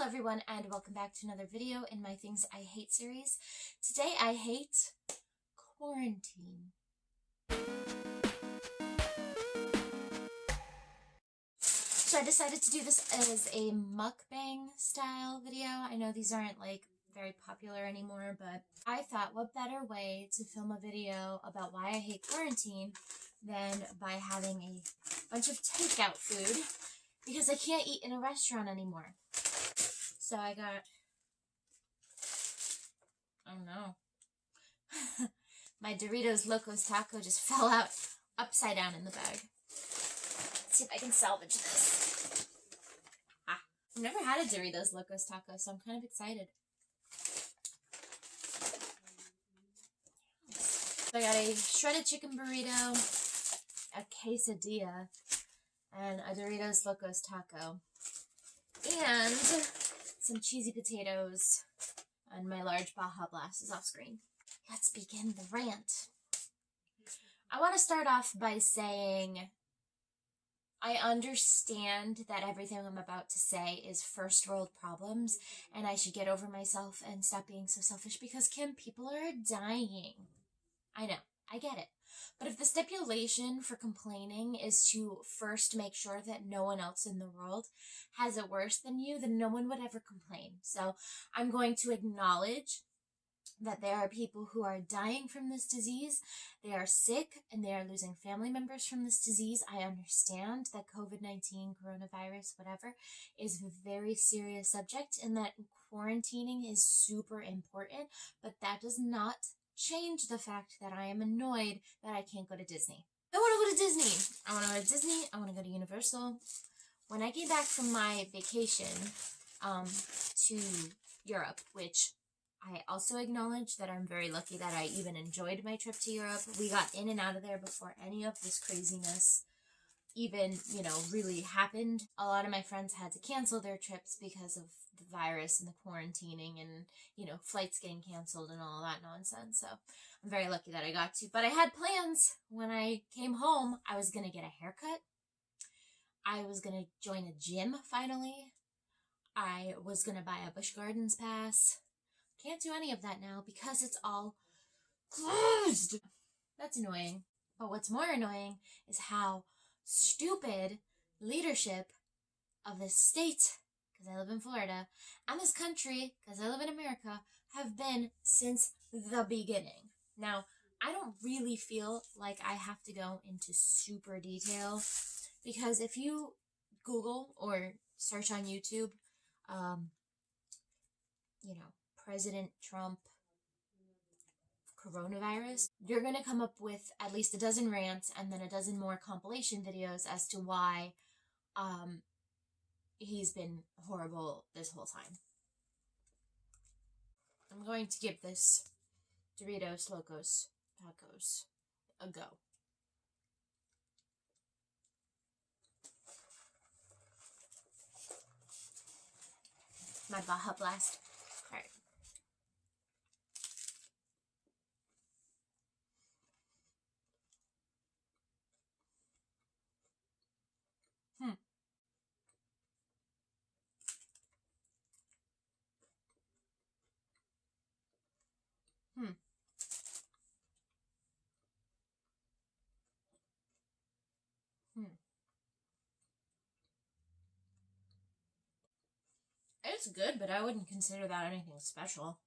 everyone, and welcome back to another video in my Things I Hate series. Today I hate quarantine. So I decided to do this as a mukbang style video. I know these aren't very popular anymore, but I thought what better way to film a video about why I hate quarantine than by having a bunch of takeout food, because I can't eat in a restaurant anymore. So I got, oh no, my Doritos Locos Taco just fell out upside down in the bag. Let's see if I can salvage this. I've never had a Doritos Locos Taco, so I'm kind of excited. So I got a shredded chicken burrito, a quesadilla, and a Doritos Locos Taco, and some cheesy potatoes, and my large Baja Blast is off screen. Let's begin the rant. I want to start off by saying I understand that everything I'm about to say is first world problems, and I should get over myself and stop being so selfish, because Kim, people are dying. I know, I get it. But if the stipulation for complaining is to first make sure that no one else in the world has it worse than you, then no one would ever complain. So I'm going to acknowledge that there are people who are dying from this disease. They are sick and they are losing family members from this disease. I understand that COVID-19, coronavirus, whatever, is a very serious subject and that quarantining is super important, but that does not change the fact that I am annoyed that I can't go to Disney. I want to go to Disney. I want to go to Disney. I want to go to Universal. When I came back from my vacation to Europe, which I also acknowledge that I'm very lucky that I even enjoyed my trip to Europe. We got in and out of there before any of this craziness even, really happened. A lot of my friends had to cancel their trips because of the virus and the quarantining and, flights getting canceled and all that nonsense. So I'm very lucky that I got to. But I had plans when I came home. I was going to get a haircut. I was going to join a gym finally. I was going to buy a Busch Gardens pass. Can't do any of that now because it's all closed. That's annoying. But what's more annoying is how stupid leadership of this state, because I live in Florida, and this country, because I live in America, have been since the beginning. Now, I don't really feel like I have to go into super detail, because if you Google or search on YouTube, President Trump coronavirus, you're going to come up with at least a dozen rants and then a dozen more compilation videos as to why he's been horrible this whole time. I'm going to give this Doritos Locos Tacos a go. My Baja Blast. All right. It's good, but I wouldn't consider that anything special.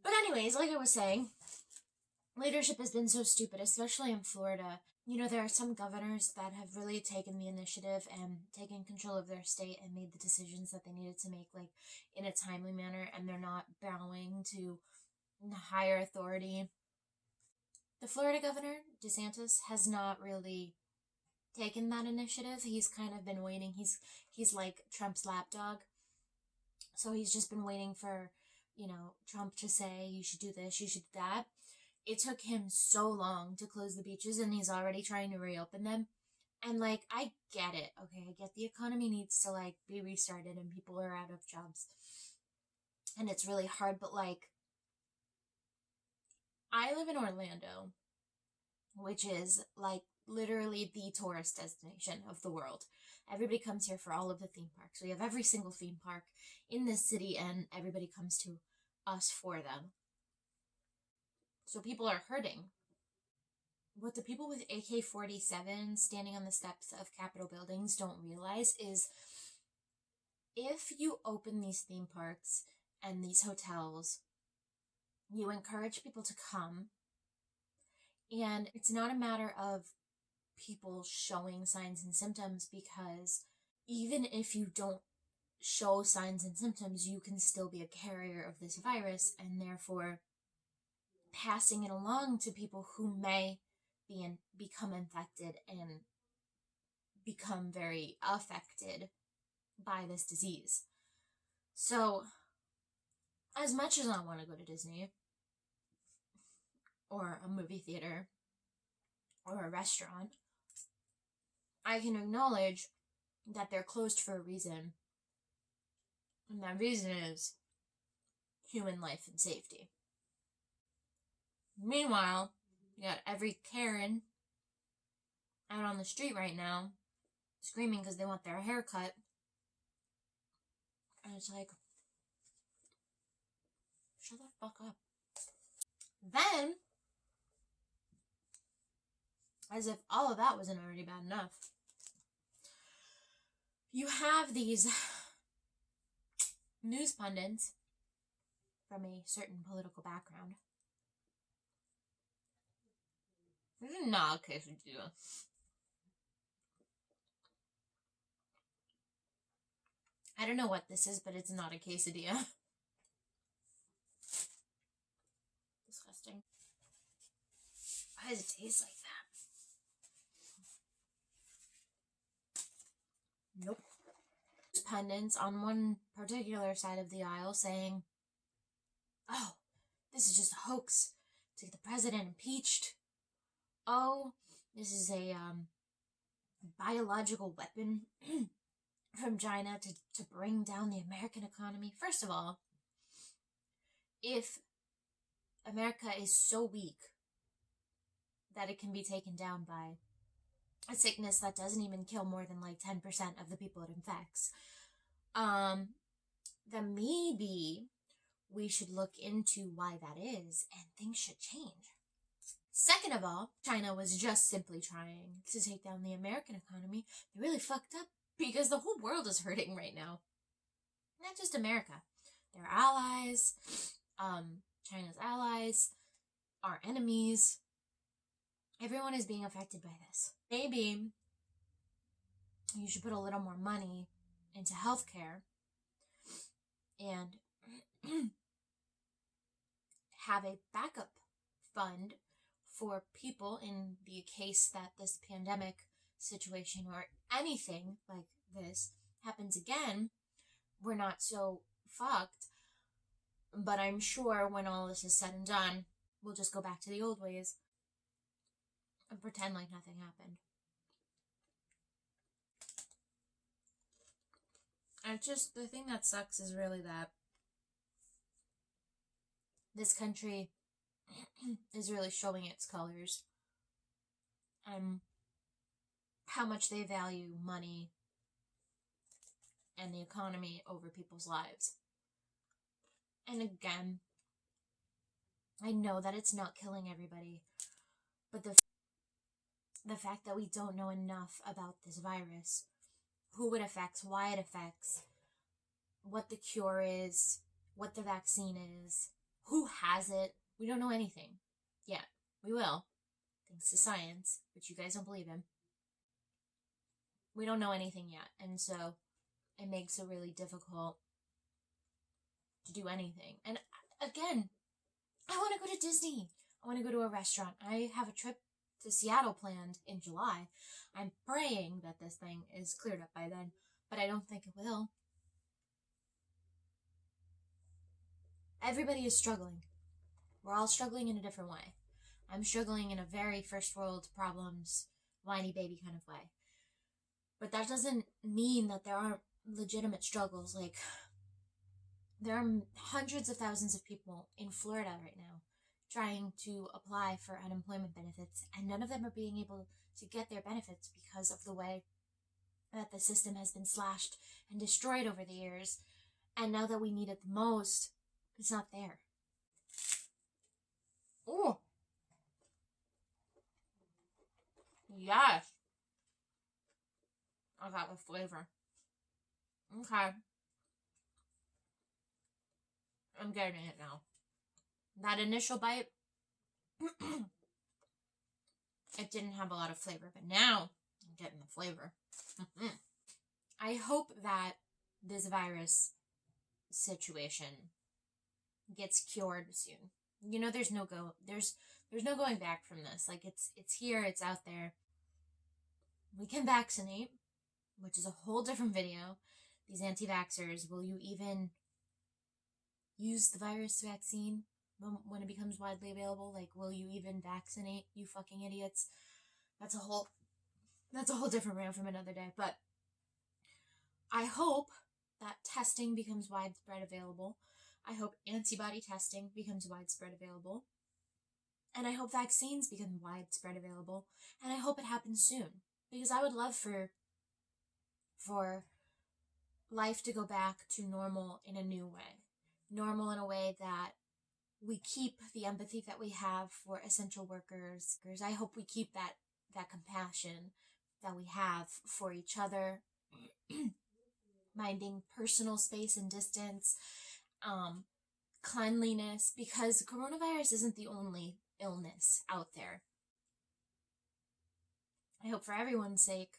But anyways, like I was saying, leadership has been so stupid, especially in Florida. There are some governors that have really taken the initiative and taken control of their state and made the decisions that they needed to make, in a timely manner, and they're not bowing to higher authority. The Florida governor, DeSantis, has not really taken that initiative. He's kind of been waiting. He's like Trump's lapdog. So he's just been waiting for, Trump to say, you should do this, you should do that. It took him so long to close the beaches, and he's already trying to reopen them. And, I get it, okay? I get the economy needs to, be restarted, and people are out of jobs. And it's really hard, but, I live in Orlando, which is, literally the tourist destination of the world. Everybody comes here for all of the theme parks. We have every single theme park in this city, and everybody comes to us for them. So people are hurting. What the people with AK-47 standing on the steps of Capitol buildings don't realize is if you open these theme parks and these hotels, you encourage people to come, and it's not a matter of people showing signs and symptoms, because even if you don't show signs and symptoms, you can still be a carrier of this virus, and therefore passing it along to people who may become infected and become very affected by this disease. So, as much as I want to go to Disney, or a movie theater, or a restaurant, I can acknowledge that they're closed for a reason. And that reason is human life and safety. Meanwhile, you got every Karen out on the street right now screaming because they want their hair cut. And it's like, shut the fuck up. Then, as if all of that wasn't already bad enough, you have these news pundits from a certain political background. This is not a quesadilla. I don't know what this is, but it's not a quesadilla. Disgusting. Why does it taste like that? Nope. Pundits on one particular side of the aisle saying, oh, this is just a hoax to get the president impeached. Oh, this is a biological weapon from China to bring down the American economy. First of all, if America is so weak that it can be taken down by a sickness that doesn't even kill more than like 10% of the people it infects, then maybe we should look into why that is, and things should change. Second of all, China was just simply trying to take down the American economy. They really fucked up because the whole world is hurting right now. Not just America. Their allies, China's allies, our enemies. Everyone is being affected by this. Maybe you should put a little more money into healthcare and have a backup fund for people in the case that this pandemic situation or anything like this happens again. We're not so fucked, but I'm sure when all this is said and done, we'll just go back to the old ways and pretend like nothing happened. And just, the thing that sucks is really that this country is really showing its colors and how much they value money and the economy over people's lives. And again, I know that it's not killing everybody, but the fact that we don't know enough about this virus, who it affects, why it affects, what the cure is, what the vaccine is, who has it, we don't know anything yet. We will, thanks to science, which you guys don't believe in. We don't know anything yet, and so it makes it really difficult to do anything. And again, I want to go to Disney. I want to go to a restaurant. I have a trip to Seattle planned in July. I'm praying that this thing is cleared up by then, but I don't think it will. Everybody is struggling. We're all struggling in a different way. I'm struggling in a very first world problems, whiny baby kind of way. But that doesn't mean that there aren't legitimate struggles. Like, there are hundreds of thousands of people in Florida right now trying to apply for unemployment benefits, and none of them are being able to get their benefits because of the way that the system has been slashed and destroyed over the years. And now that we need it the most, it's not there. Oh, yes. I got the flavor. Okay. I'm getting it now. That initial bite, it didn't have a lot of flavor, but now I'm getting the flavor. I hope that this virus situation gets cured soon. You know, there's no going back from this. Like, it's here, it's out there. We can vaccinate, which is a whole different video. These anti-vaxxers, will you even use the virus vaccine when it becomes widely available? Like, will you even vaccinate, you fucking idiots? That's a whole different rant from another day. But I hope that testing becomes widespread available. I hope antibody testing becomes widespread available. And I hope vaccines become widespread available. And I hope it happens soon. Because I would love for life to go back to normal in a new way. Normal in a way that we keep the empathy that we have for essential workers. I hope we keep that compassion that we have for each other, minding personal space and distance, cleanliness, because coronavirus isn't the only illness out there. I hope for everyone's sake,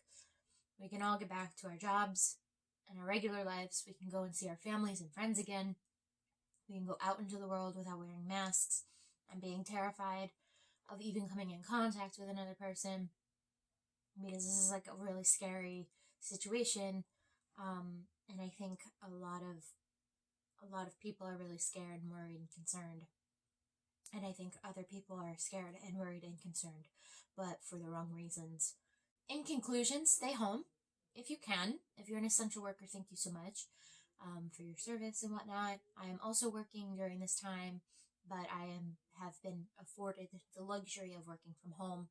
we can all get back to our jobs and our regular lives. We can go and see our families and friends again. We can go out into the world without wearing masks and being terrified of even coming in contact with another person, because this is like a really scary situation. And I think a lot of people are really scared and worried and concerned. And I think other people are scared and worried and concerned, but for the wrong reasons. In conclusion, stay home if you can. If you're an essential worker, thank you so much for your service and whatnot. I am also working during this time, but I have been afforded the luxury of working from home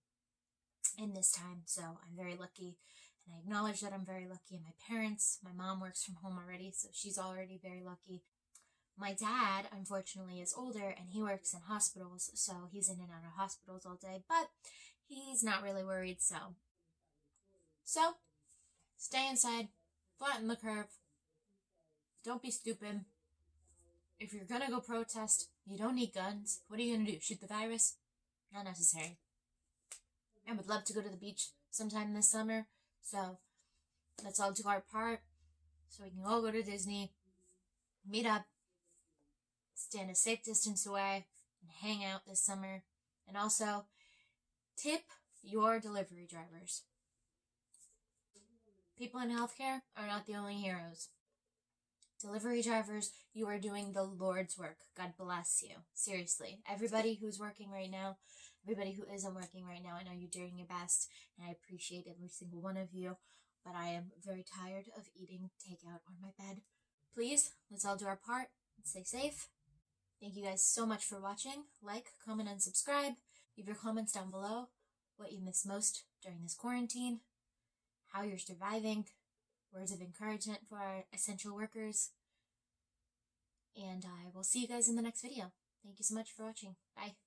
in this time, so I'm very lucky. And I acknowledge that I'm very lucky. And my mom works from home already, so she's already very lucky. My dad, unfortunately, is older and he works in hospitals, so he's in and out of hospitals all day, but he's not really worried, so stay inside, flatten the curve, don't be stupid. If you're gonna go protest, you don't need guns. What are you gonna do, shoot the virus? Not necessary. I would love to go to the beach sometime this summer, so let's all do our part, so we can all go to Disney, meet up, stand a safe distance away, and hang out this summer. And also, tip your delivery drivers. People in healthcare are not the only heroes. Delivery drivers, you are doing the Lord's work. God bless you. Seriously. Everybody who's working right now, everybody who isn't working right now, I know you're doing your best, and I appreciate every single one of you, but I am very tired of eating takeout on my bed. Please, let's all do our part and stay safe. Thank you guys so much for watching. Like, comment, and subscribe. Leave your comments down below what you miss most during this quarantine, how you're surviving, words of encouragement for our essential workers, and I will see you guys in the next video. Thank you so much for watching. Bye.